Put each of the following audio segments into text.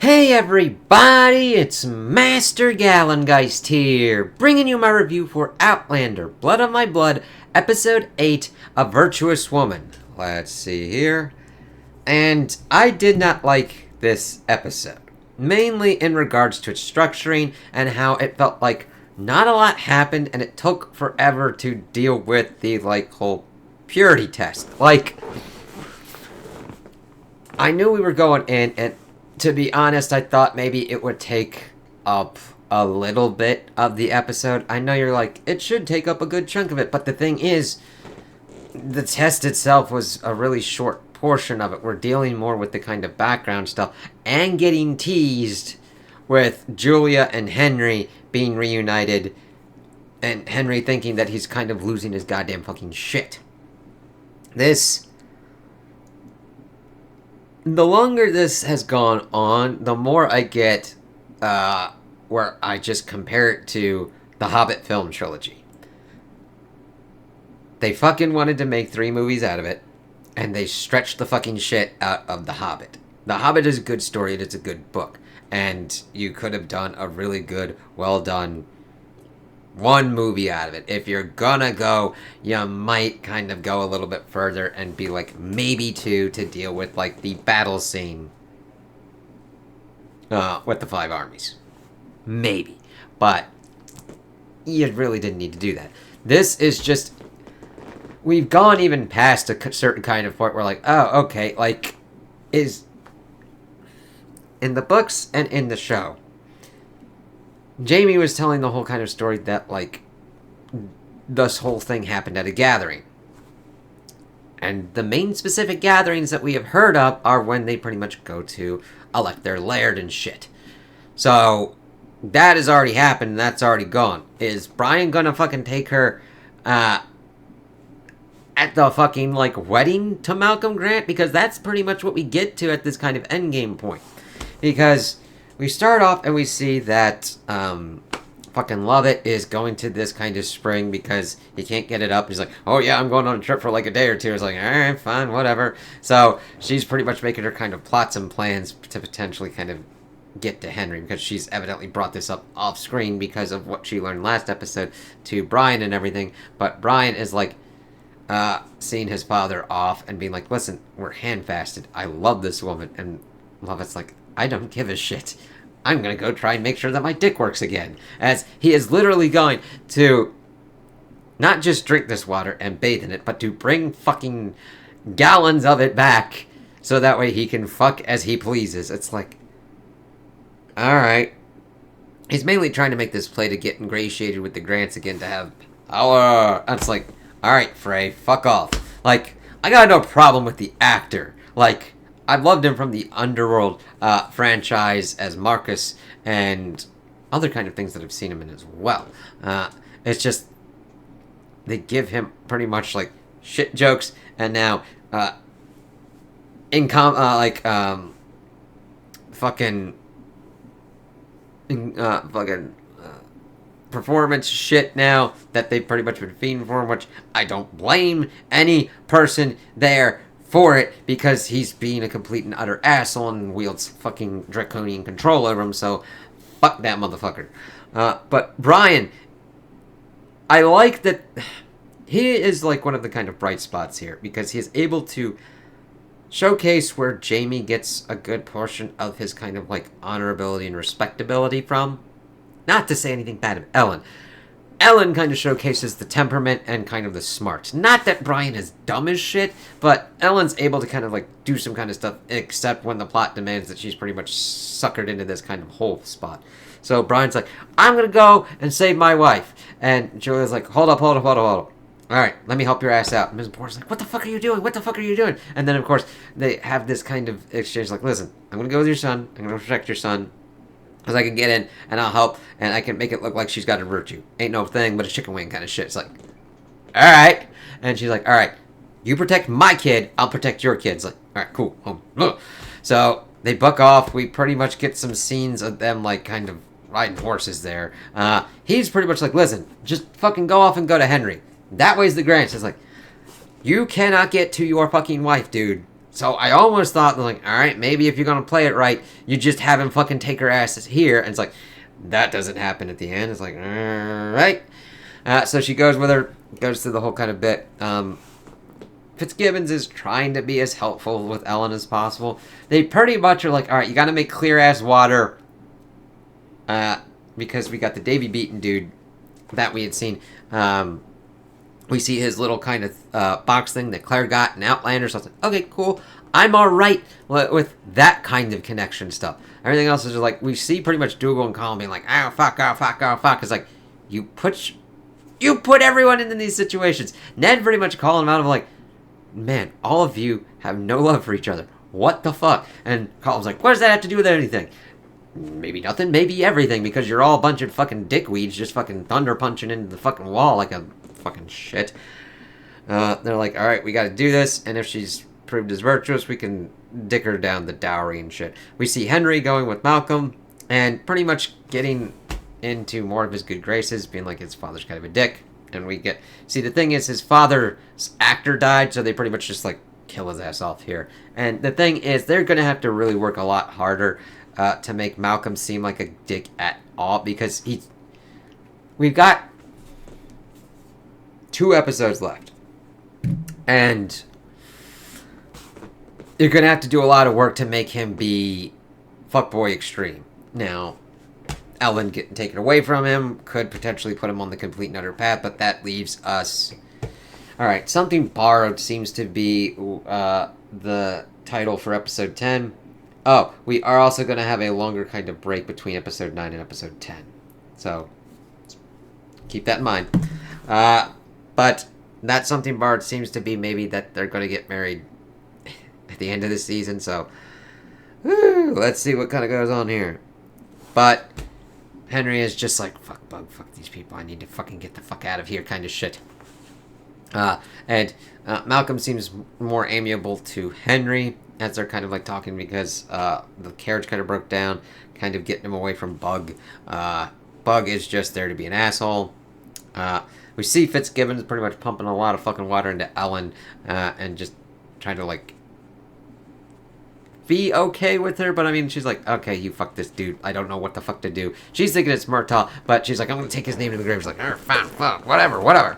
Hey everybody, it's Master Gallengeist here, bringing you my review for Outlander, Blood on My Blood, Episode 8, A Virtuous Woman. Let's see here. And I did not like this episode, mainly in regards to its structuring and how it felt like not a lot happened and it took forever to deal with the, whole purity test. I knew we were going in, and to be honest, I thought maybe it would take up a little bit of the episode. I know you're like, it should take up a good chunk of it, but the thing is, the test itself was a really short portion of it. We're dealing more with the kind of background stuff and getting teased with Julia and Henry being reunited, and Henry thinking that he's kind of losing his goddamn fucking shit. The longer this has gone on, the more I get where I just compare it to the Hobbit film trilogy. They fucking wanted to make 3 movies out of it, and they stretched the fucking shit out of The Hobbit. The Hobbit is a good story, and it's a good book, and you could have done a really good, well done 1 movie out of it. If you're gonna go, you might kind of go a little bit further and be like maybe 2 to deal with the battle scene with the 5 armies. Maybe. But you really didn't need to do that. This is just, we've gone even past a certain kind of point where oh, okay, is in the books and in the show, Jamie was telling the whole kind of story that, this whole thing happened at a gathering. And the main specific gatherings that we have heard of are when they pretty much go to elect their laird and shit. So, that has already happened, and that's already gone. Is Brian gonna fucking take her, at the fucking, wedding to Malcolm Grant? Because that's pretty much what we get to at this kind of endgame point. Because we start off and we see that fucking Lovett is going to this kind of spring because he can't get it up. He's like, oh yeah, I'm going on a trip for a day or 2. It's like, alright, fine, whatever. So she's pretty much making her kind of plots and plans to potentially kind of get to Henry, because she's evidently brought this up off screen because of what she learned last episode to Brian and everything. But Brian is seeing his father off and being like, listen, we're handfasted. I love this woman. And Lovett's like, I don't give a shit. I'm gonna go try and make sure that my dick works again. As he is literally going to not just drink this water and bathe in it, but to bring fucking gallons of it back so that way he can fuck as he pleases. It's like, alright. He's mainly trying to make this play to get ingratiated with the Grants again to have power. It's like, alright, Frey, fuck off. I got no problem with the actor. I've loved him from the Underworld franchise as Marcus and other kind of things that I've seen him in as well. It's just, they give him pretty much shit jokes, and now fucking performance shit now that they've pretty much been feeding for him, which I don't blame any person there for it, because he's being a complete and utter asshole and wields fucking draconian control over him, so fuck that motherfucker. But Brian, I like that he is one of the kind of bright spots here, because he is able to showcase where Jamie gets a good portion of his kind of honorability and respectability from. Not to say anything bad of Ellen. Ellen kind of showcases the temperament and kind of the smarts. Not that Brian is dumb as shit, but Ellen's able to kind of do some kind of stuff, except when the plot demands that she's pretty much suckered into this kind of hole spot. So Brian's like, I'm gonna go and save my wife. And Julia's like, hold up. Alright, let me help your ass out. And Mrs. Porter's like, what the fuck are you doing? And then, of course, they have this kind of exchange listen, I'm gonna go with your son. I'm gonna protect your son. Because I can get in, and I'll help, and I can make it look like she's got a virtue. Ain't no thing but a chicken wing kind of shit. It's like, alright. And she's like, alright, you protect my kid, I'll protect your kid. It's like, alright, cool. So, they buck off. We pretty much get some scenes of them, kind of riding horses there. He's pretty much like, listen, just fucking go off and go to Henry. That way's the Grants. It's like, you cannot get to your fucking wife, dude. So I almost thought, like, all right, maybe if you're gonna play it right, you just have him fucking take her ass here, and it's like, that doesn't happen at the end. It's like, all right. So she goes with her, goes through the whole kind of bit. Fitzgibbons is trying to be as helpful with Ellen as possible. They pretty much are like, all right, you got to make clear ass water, because we got the Davy Beaton dude that we had seen. We see his little kind of box thing that Claire got in Outlander. So I was like, okay, cool. I'm all right with that kind of connection stuff. Everything else is just like, we see pretty much Dougal and Colin being like, oh, fuck, oh, fuck, oh, fuck. It's like, you put everyone into these situations. Ned pretty much calling him out of like, man, all of you have no love for each other. What the fuck? And Colin's like, what does that have to do with anything? Maybe nothing, maybe everything, because you're all a bunch of fucking dickweeds just fucking thunder punching into the fucking wall like a fucking shit. They're like, alright, we gotta do this, and if she's proved as virtuous, we can dick her down the dowry and shit. We see Henry going with Malcolm, and pretty much getting into more of his good graces, being like his father's kind of a dick. And we get... See, the thing is, his father's actor died, so they pretty much just, like, kill his ass off here. And the thing is, they're gonna have to really work a lot harder to make Malcolm seem like a dick at all, because we've got 2 episodes left. And you're gonna have to do a lot of work to make him be fuckboy extreme. Now, Ellen getting taken away from him could potentially put him on the complete and utter path, but that leaves us... Alright, Something Borrowed seems to be the title for episode 10. Oh, we are also going to have a longer kind of break between episode 9 and episode 10. So, keep that in mind. But that Something Borrowed seems to be maybe that they're going to get married at the end of the season, so... let's see what kind of goes on here. But... Henry is just like, fuck Bug, fuck these people, I need to fucking get the fuck out of here kind of shit. And Malcolm seems more amiable to Henry as they're kind of like talking, because the carriage kind of broke down, kind of getting him away from Bug. Bug is just there to be an asshole. We see Fitzgibbons pretty much pumping a lot of fucking water into Ellen, and just trying to like be okay with her, but I mean, she's like, okay, you fuck this dude, I don't know what the fuck to do. She's thinking it's Murtaugh, but she's like, I'm gonna take his name to the grave. She's like, fine, fuck, whatever.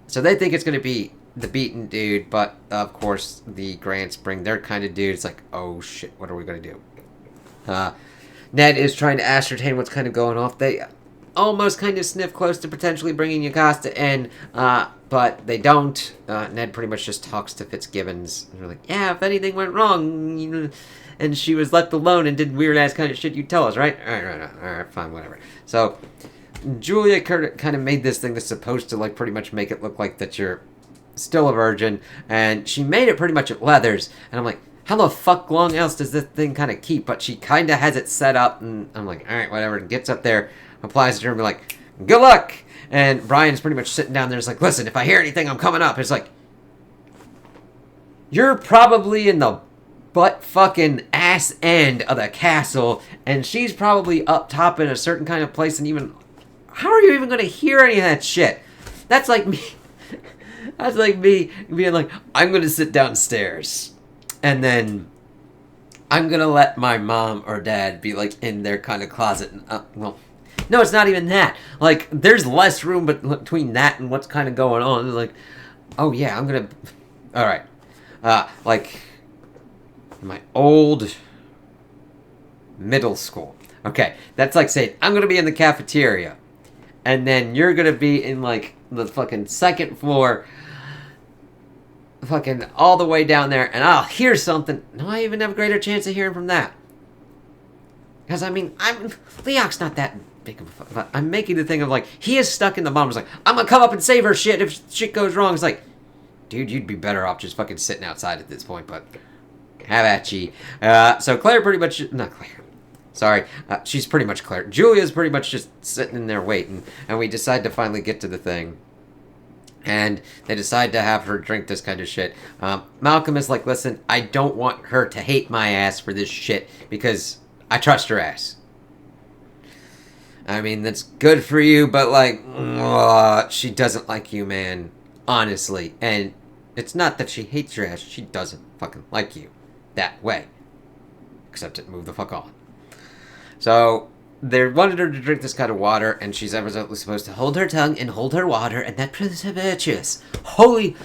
So they think it's gonna be the Beaton dude, but of course the Grants bring their kind of dude. It's like, oh shit, what are we gonna do? Ned is trying to ascertain what's kind of going off. They almost kind of sniff close to potentially bringing Yocasta in, but they don't. Ned pretty much just talks to Fitzgibbons. And they're like, yeah, if anything went wrong, you know, and she was left alone and did weird-ass kind of shit, you tell us, right? All right, fine, whatever. So, Julia kind of made this thing that's supposed to, like, pretty much make it look like that you're still a virgin, and she made it pretty much at Leathers, and I'm like, how the fuck long else does this thing kind of keep? But she kind of has it set up, and I'm like, all right, whatever, and gets up there, applies it to her, and be like, good luck! And Brian's pretty much sitting down there, it's like, listen, if I hear anything, I'm coming up. It's like, you're probably in the butt fucking ass end of the castle, and she's probably up top in a certain kind of place, and even, how are you even going to hear any of that shit? That's like me, that's like me being like, I'm going to sit downstairs, and then I'm going to let my mom or dad be like in their kind of closet, and, well, no, it's not even that. Like, there's less room between that and what's kind of going on. Like, oh yeah, I'm gonna... Alright. Like, my old middle school. Okay, that's like saying, I'm gonna be in the cafeteria. And then you're gonna be in, like, the fucking second floor, fucking all the way down there, and I'll hear something. No, I even have a greater chance of hearing from that. Because, I mean, Leok's not that big of a... I'm making the thing of, like, he is stuck in the bottom. It's like, I'm gonna come up and save her shit if shit goes wrong. It's like, dude, you'd be better off just fucking sitting outside at this point, but... Have at ye. So Claire pretty much... Not Claire. Sorry. She's pretty much Claire. Julia's pretty much just sitting in there waiting, and we decide to finally get to the thing. And they decide to have her drink this kind of shit. Malcolm is like, listen, I don't want her to hate my ass for this shit, because I trust her ass. I mean, that's good for you, but, like, she doesn't like you, man. Honestly. And It's not that she hates your ass, she doesn't fucking like you that way. Except it moved the fuck on. So, they wanted her to drink this kind of water, and she's absolutely supposed to hold her tongue and hold her water, and that proves her virtuous. Holy...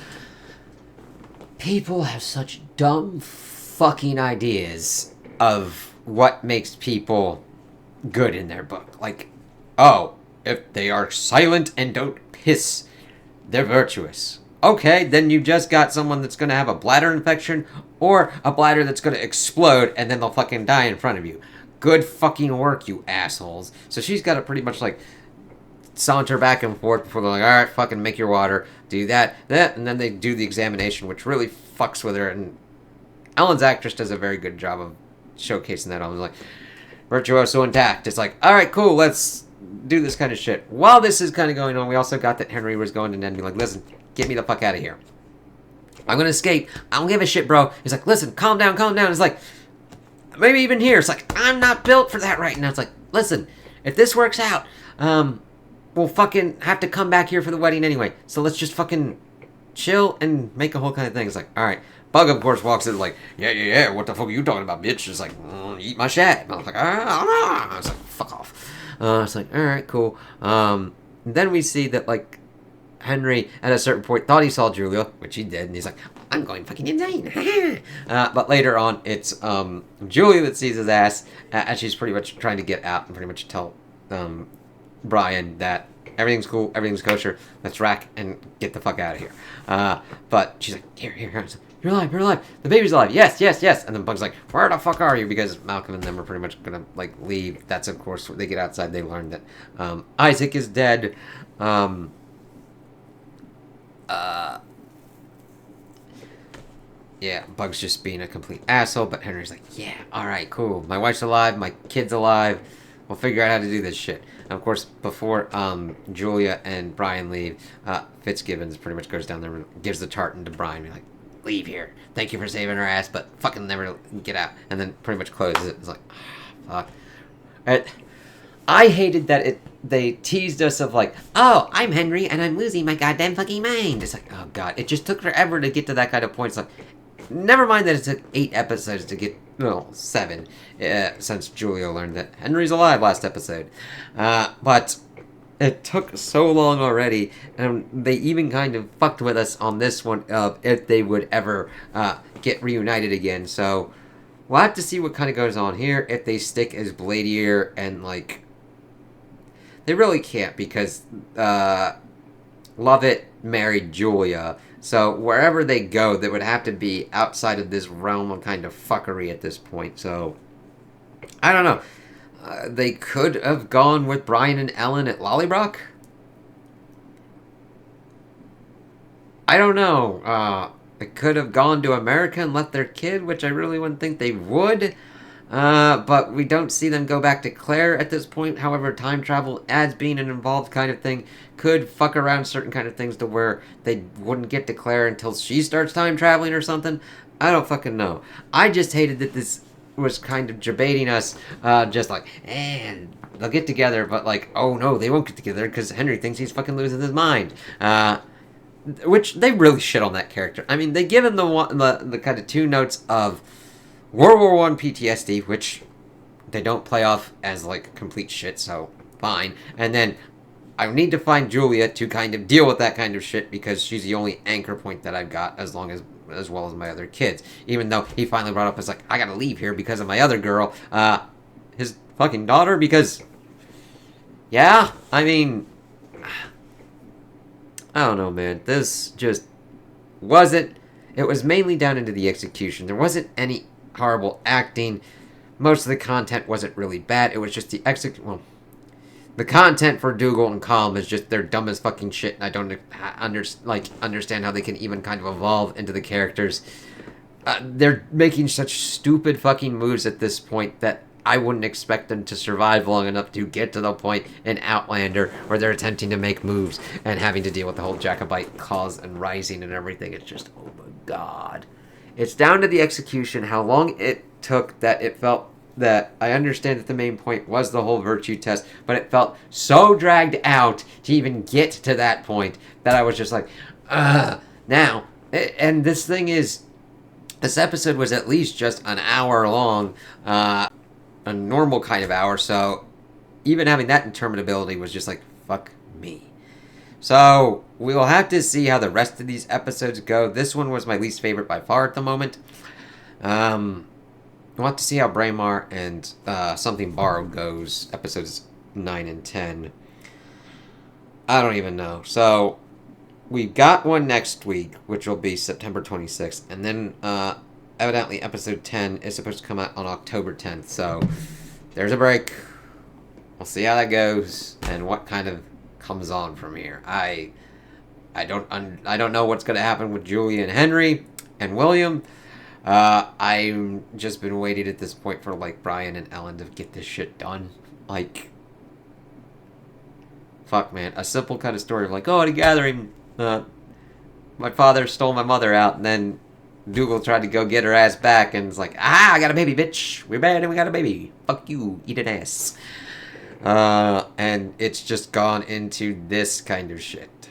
People have such dumb fucking ideas of what makes people good in their book. Like, oh, if they are silent and don't piss, they're virtuous. Okay, then you just got someone that's going to have a bladder infection or a bladder that's going to explode and then they'll fucking die in front of you. Good fucking work, you assholes. So she's got to pretty much like saunter back and forth before they're like, alright, fucking make your water, do that, and then they do the examination, which really fucks with her. And Ellen's actress does a very good job of showcasing that. I was like, virtuoso intact. It's like, alright, cool, let's do this kind of shit. While this is kind of going on, we also got that Henry was going to Ned and be like, listen, get me the fuck out of here. I'm gonna escape. I don't give a shit, bro. He's like, listen, calm down, calm down. It's like, maybe even here. It's like, I'm not built for that right now. It's like, listen, if this works out, we'll fucking have to come back here for the wedding anyway. So let's just fucking chill and make a whole kind of thing. It's like, alright. Bug, of course, walks in like, yeah, what the fuck are you talking about, bitch? It's like, eat my shit. And I was like, I was like, fuck off. It's like, alright, cool. Then we see that, like, Henry, at a certain point, thought he saw Julia, which he did, and he's like, I'm going fucking insane. But later on, it's Julia that sees his ass, and she's pretty much trying to get out and pretty much tell Brian that everything's cool, everything's kosher, let's rack and get the fuck out of here. But she's like, here. You're alive, the baby's alive, yes. And then Bug's like, where the fuck are you? Because Malcolm and them are pretty much gonna, like, leave. That's, of course, when they get outside, they learn that Isaac is dead. Yeah, Bug's just being a complete asshole, but Henry's like, yeah, alright, cool. My wife's alive, my kid's alive. We'll figure out how to do this shit. And of course, before Julia and Brian leave, Fitzgibbons pretty much goes down there and gives the tartan to Brian. Be like, leave here. Thank you for saving our ass, but fucking never get out. And then pretty much closes it. It's like, fuck. I hated that they teased us of like, oh, I'm Henry and I'm losing my goddamn fucking mind. It's like, oh god, it just took forever to get to that kind of point. It's like, never mind that it took 8 episodes to get, 7, since Julia learned that Henry's alive last episode. But it took so long already, and they even kind of fucked with us on this one of if they would ever get reunited again. So we'll have to see what kind of goes on here, if they stick as Bladier and like... They really can't because Lovett married Julia. So wherever they go, they would have to be outside of this realm of kind of fuckery at this point. So, I don't know. They could have gone with Brian and Ellen at Lollybrock. I don't know. They could have gone to America and left their kid, which I really wouldn't think they would. But we don't see them go back to Claire at this point. However, time travel as being an involved kind of thing could fuck around certain kind of things to where they wouldn't get to Claire until she starts time traveling or something. I don't fucking know. I just hated that this was kind of debating us, just like, they'll get together, but like, oh no, they won't get together because Henry thinks he's fucking losing his mind. Which they really shit on that character. I mean, they give him the kind of 2 notes of World War I PTSD, which they don't play off as, like, complete shit, so fine. And then I need to find Julia to kind of deal with that kind of shit because she's the only anchor point that I've got as well as my other kids. Even though he finally brought up, it's like, I gotta leave here because of my other girl, his fucking daughter, because, yeah, I mean, I don't know, man. This just wasn't, it was mainly down into the execution. There wasn't any horrible acting. Most of the content wasn't really bad. It was just the the content for Dougal and Calm is just they're dumb as fucking shit, and I don't understand how they can even kind of evolve into the characters. They're making such stupid fucking moves at this point that I wouldn't expect them to survive long enough to get to the point in Outlander where they're attempting to make moves and having to deal with the whole Jacobite cause and rising and everything. It's just, oh my god. It's down to the execution, how long it took that it felt that I understand that the main point was the whole virtue test, but it felt so dragged out to even get to that point that I was just like, now, And this thing is, this episode was at least just an hour long, a normal kind of hour, so even having that interminability was just like, fuck me. So, we will have to see how the rest of these episodes go. This one was my least favorite by far at the moment. We'll have to see how Braemar and Something Borrowed goes, episodes 9 and 10. I don't even know. So, we've got one next week, which will be September 26th. And then, evidently, episode 10 is supposed to come out on October 10th. So, there's a break. We'll see how that goes and what kind of comes on from here. I don't know what's going to happen with Julie and Henry and William. I've just been waiting at this point for, like, Brian and Ellen to get this shit done. Like, fuck, man. A simple kind of story of, like, oh, at a gathering, my father stole my mother out, and then Dougal tried to go get her ass back, and it's like, I got a baby, bitch. We're bad and we got a baby. Fuck you. Eat an ass. And it's just gone into this kind of shit.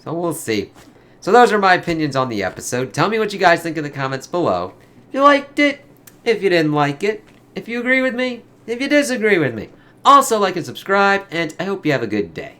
So we'll see. So those are my opinions on the episode. Tell me what you guys think in the comments below. If you liked it, if you didn't like it, if you agree with me, if you disagree with me. Also like and subscribe, and I hope you have a good day.